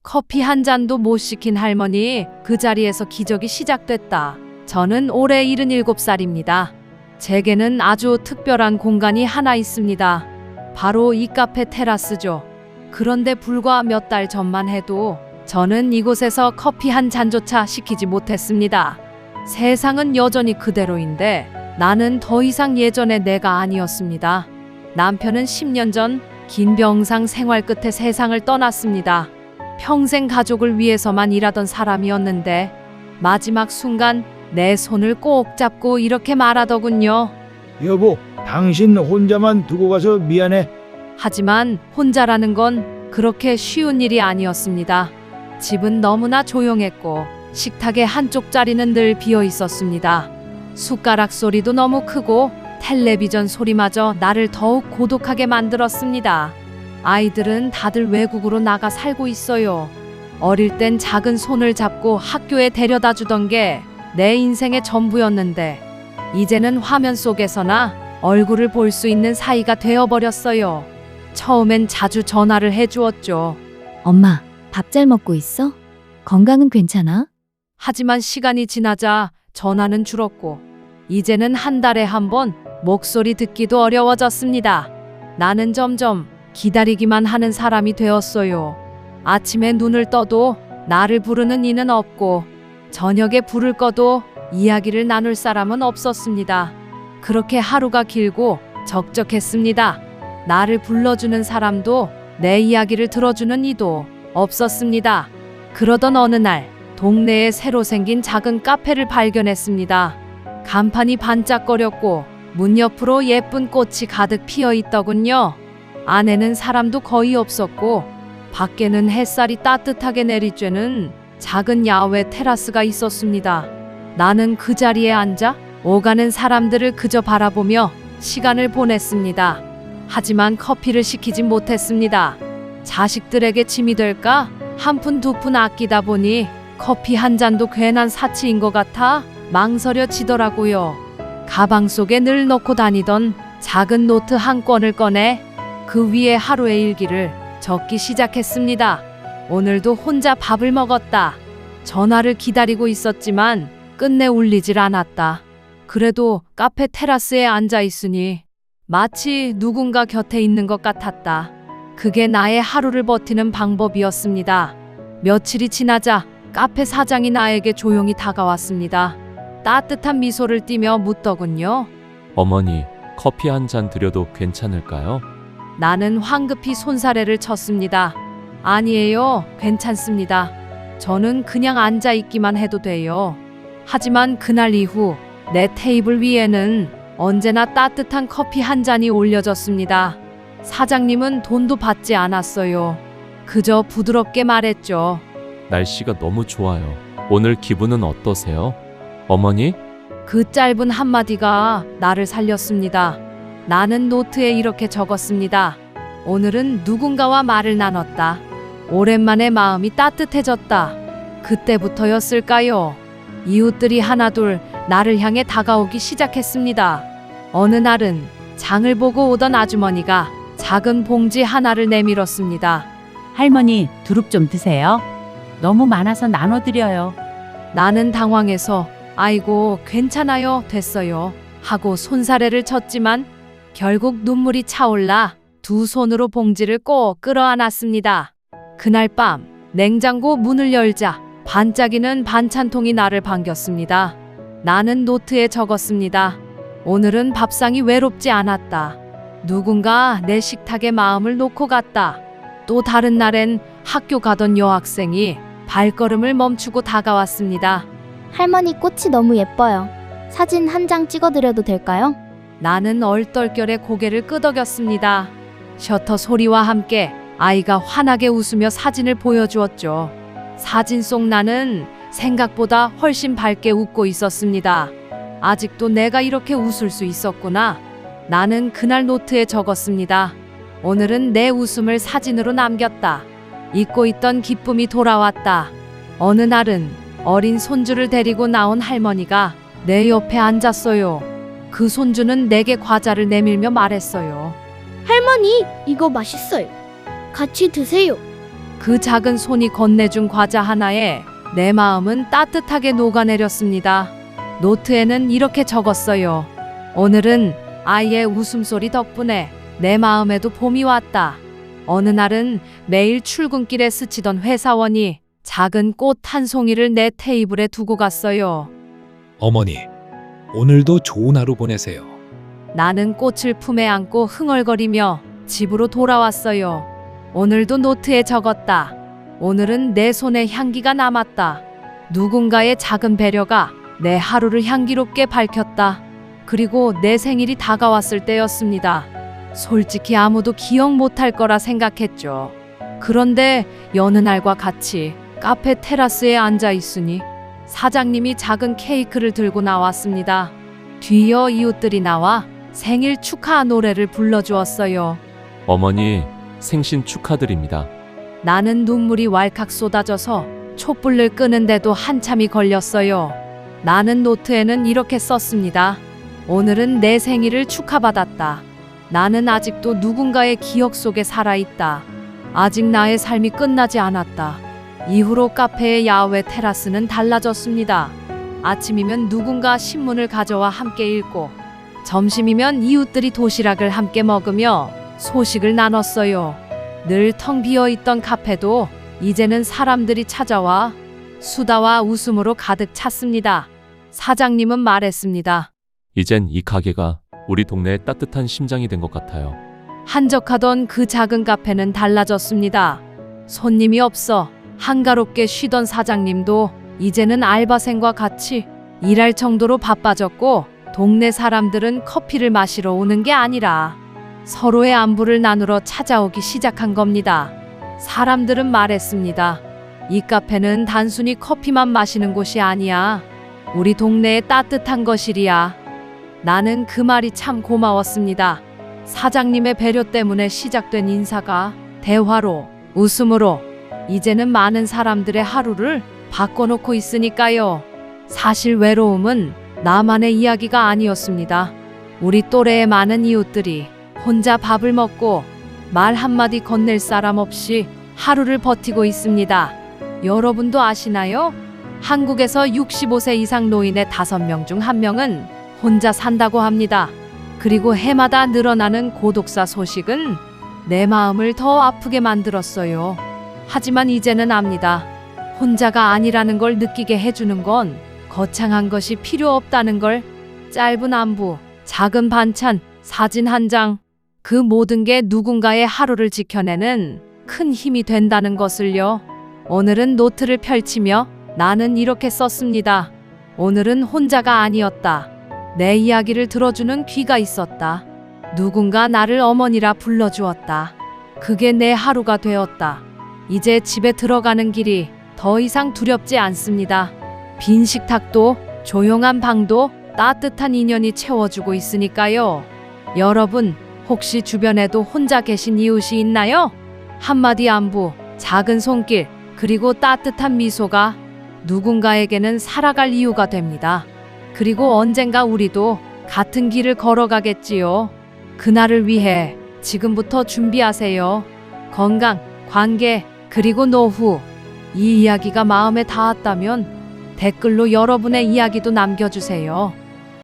커피 한 잔도 못 시킨 할머니, 그 자리에서 기적이 시작됐다. 저는 올해 77살입니다. 제게는 아주 특별한 공간이 하나 있습니다. 바로 이 카페 테라스죠. 그런데 불과 몇 달 전만 해도 저는 이곳에서 커피 한 잔조차 시키지 못했습니다. 세상은 여전히 그대로인데 나는 더 이상 예전의 내가 아니었습니다. 남편은 10년 전 긴 병상 생활 끝에 세상을 떠났습니다. 평생 가족을 위해서만 일하던 사람이었는데 마지막 순간 내 손을 꼭 잡고 이렇게 말하더군요. 여보, 당신 혼자만 두고 가서 미안해. 하지만 혼자라는 건 그렇게 쉬운 일이 아니었습니다. 집은 너무나 조용했고 식탁의 한쪽 자리는 늘 비어 있었습니다. 숟가락 소리도 너무 크고 텔레비전 소리마저 나를 더욱 고독하게 만들었습니다. 아이들은 다들 외국으로 나가 살고 있어요. 어릴 땐 작은 손을 잡고 학교에 데려다 주던 게 내 인생의 전부였는데 이제는 화면 속에서나 얼굴을 볼 수 있는 사이가 되어버렸어요. 처음엔 자주 전화를 해주었죠. 엄마, 밥 잘 먹고 있어? 건강은 괜찮아? 하지만 시간이 지나자 전화는 줄었고 이제는 한 달에 한 번 목소리 듣기도 어려워졌습니다. 나는 점점 기다리기만 하는 사람이 되었어요. 아침에 눈을 떠도 나를 부르는 이는 없고 저녁에 불을 꺼도 이야기를 나눌 사람은 없었습니다. 그렇게 하루가 길고 적적했습니다. 나를 불러주는 사람도 내 이야기를 들어주는 이도 없었습니다. 그러던 어느 날 동네에 새로 생긴 작은 카페를 발견했습니다. 간판이 반짝거렸고 문 옆으로 예쁜 꽃이 가득 피어 있더군요. 안에는 사람도 거의 없었고 밖에는 햇살이 따뜻하게 내리쬐는 작은 야외 테라스가 있었습니다. 나는 그 자리에 앉아 오가는 사람들을 그저 바라보며 시간을 보냈습니다. 하지만 커피를 시키진 못했습니다. 자식들에게 짐이 될까? 한 푼 두 푼 아끼다 보니 커피 한 잔도 괜한 사치인 것 같아 망설여지더라고요. 가방 속에 늘 넣고 다니던 작은 노트 한 권을 꺼내 그 위에 하루의 일기를 적기 시작했습니다. 오늘도 혼자 밥을 먹었다. 전화를 기다리고 있었지만 끝내 울리질 않았다. 그래도 카페 테라스에 앉아 있으니 마치 누군가 곁에 있는 것 같았다. 그게 나의 하루를 버티는 방법이었습니다. 며칠이 지나자 카페 사장이 나에게 조용히 다가왔습니다. 따뜻한 미소를 띠며 묻더군요. 어머니, 커피 한 잔 드려도 괜찮을까요? 나는 황급히 손사래를 쳤습니다. 아니에요, 괜찮습니다. 저는 그냥 앉아 있기만 해도 돼요. 하지만 그날 이후 내 테이블 위에는 언제나 따뜻한 커피 한 잔이 올려졌습니다. 사장님은 돈도 받지 않았어요. 그저 부드럽게 말했죠. 날씨가 너무 좋아요. 오늘 기분은 어떠세요? 어머니? 그 짧은 한마디가 나를 살렸습니다. 나는 노트에 이렇게 적었습니다. 오늘은 누군가와 말을 나눴다. 오랜만에 마음이 따뜻해졌다. 그때부터였을까요? 이웃들이 하나둘 나를 향해 다가오기 시작했습니다. 어느 날은 장을 보고 오던 아주머니가 작은 봉지 하나를 내밀었습니다. 할머니, 두릅 좀 드세요. 너무 많아서 나눠드려요. 나는 당황해서 아이고 괜찮아요 됐어요 하고 손사래를 쳤지만 결국 눈물이 차올라 두 손으로 봉지를 꼭 끌어안았습니다. 그날 밤 냉장고 문을 열자 반짝이는 반찬통이 나를 반겼습니다. 나는 노트에 적었습니다. 오늘은 밥상이 외롭지 않았다. 누군가 내 식탁에 마음을 놓고 갔다. 또 다른 날엔 학교 가던 여학생이 발걸음을 멈추고 다가왔습니다. 할머니 꽃이 너무 예뻐요. 사진 한 장 찍어드려도 될까요? 나는 얼떨결에 고개를 끄덕였습니다. 셔터 소리와 함께 아이가 환하게 웃으며 사진을 보여주었죠. 사진 속 나는 생각보다 훨씬 밝게 웃고 있었습니다. 아직도 내가 이렇게 웃을 수 있었구나. 나는 그날 노트에 적었습니다. 오늘은 내 웃음을 사진으로 남겼다. 잊고 있던 기쁨이 돌아왔다. 어느 날은 어린 손주를 데리고 나온 할머니가 내 옆에 앉았어요. 그 손주는 내게 과자를 내밀며 말했어요. 할머니, 이거 맛있어요. 같이 드세요. 그 작은 손이 건네준 과자 하나에 내 마음은 따뜻하게 녹아내렸습니다. 노트에는 이렇게 적었어요. 오늘은 아이의 웃음소리 덕분에 내 마음에도 봄이 왔다. 어느 날은 매일 출근길에 스치던 회사원이 작은 꽃 한 송이를 내 테이블에 두고 갔어요. 어머니, 오늘도 좋은 하루 보내세요. 나는 꽃을 품에 안고 흥얼거리며 집으로 돌아왔어요. 오늘도 노트에 적었다. 오늘은 내 손에 향기가 남았다. 누군가의 작은 배려가 내 하루를 향기롭게 밝혔다. 그리고 내 생일이 다가왔을 때였습니다. 솔직히 아무도 기억 못할 거라 생각했죠. 그런데 여느 날과 같이 카페 테라스에 앉아 있으니 사장님이 작은 케이크를 들고 나왔습니다. 뒤이어 이웃들이 나와 생일 축하 노래를 불러주었어요. 어머니, 생신 축하드립니다. 나는 눈물이 왈칵 쏟아져서 촛불을 끄는데도 한참이 걸렸어요. 나는 노트에는 이렇게 썼습니다. 오늘은 내 생일을 축하받았다. 나는 아직도 누군가의 기억 속에 살아있다. 아직 나의 삶이 끝나지 않았다. 이후로 카페의 야외 테라스는 달라졌습니다. 아침이면 누군가 신문을 가져와 함께 읽고, 점심이면 이웃들이 도시락을 함께 먹으며 소식을 나눴어요. 늘 텅 비어있던 카페도 이제는 사람들이 찾아와 수다와 웃음으로 가득 찼습니다. 사장님은 말했습니다. 이젠 이 가게가 우리 동네의 따뜻한 심장이 된 것 같아요. 한적하던 그 작은 카페는 달라졌습니다. 손님이 없어 한가롭게 쉬던 사장님도 이제는 알바생과 같이 일할 정도로 바빠졌고, 동네 사람들은 커피를 마시러 오는 게 아니라 서로의 안부를 나누러 찾아오기 시작한 겁니다. 사람들은 말했습니다. 이 카페는 단순히 커피만 마시는 곳이 아니야. 우리 동네의 따뜻한 거실이야. 나는 그 말이 참 고마웠습니다. 사장님의 배려 때문에 시작된 인사가 대화로, 웃음으로 이제는 많은 사람들의 하루를 바꿔놓고 있으니까요. 사실 외로움은 나만의 이야기가 아니었습니다. 우리 또래의 많은 이웃들이 혼자 밥을 먹고 말 한마디 건넬 사람 없이 하루를 버티고 있습니다. 여러분도 아시나요? 한국에서 65세 이상 노인의 5명 중 1명은 혼자 산다고 합니다. 그리고 해마다 늘어나는 고독사 소식은 내 마음을 더 아프게 만들었어요. 하지만 이제는 압니다. 혼자가 아니라는 걸 느끼게 해주는 건 거창한 것이 필요 없다는 걸. 짧은 안부, 작은 반찬, 사진 한 장, 그 모든 게 누군가의 하루를 지켜내는 큰 힘이 된다는 것을요. 오늘은 노트를 펼치며 나는 이렇게 썼습니다. 오늘은 혼자가 아니었다. 내 이야기를 들어주는 귀가 있었다. 누군가 나를 어머니라 불러주었다. 그게 내 하루가 되었다. 이제 집에 들어가는 길이 더 이상 두렵지 않습니다. 빈 식탁도, 조용한 방도 따뜻한 인연이 채워주고 있으니까요. 여러분, 혹시 주변에도 혼자 계신 이웃이 있나요? 한마디 안부, 작은 손길, 그리고 따뜻한 미소가 누군가에게는 살아갈 이유가 됩니다. 그리고 언젠가 우리도 같은 길을 걸어가겠지요. 그날을 위해 지금부터 준비하세요. 건강, 관계, 그리고 노후. 이 이야기가 마음에 닿았다면 댓글로 여러분의 이야기도 남겨주세요.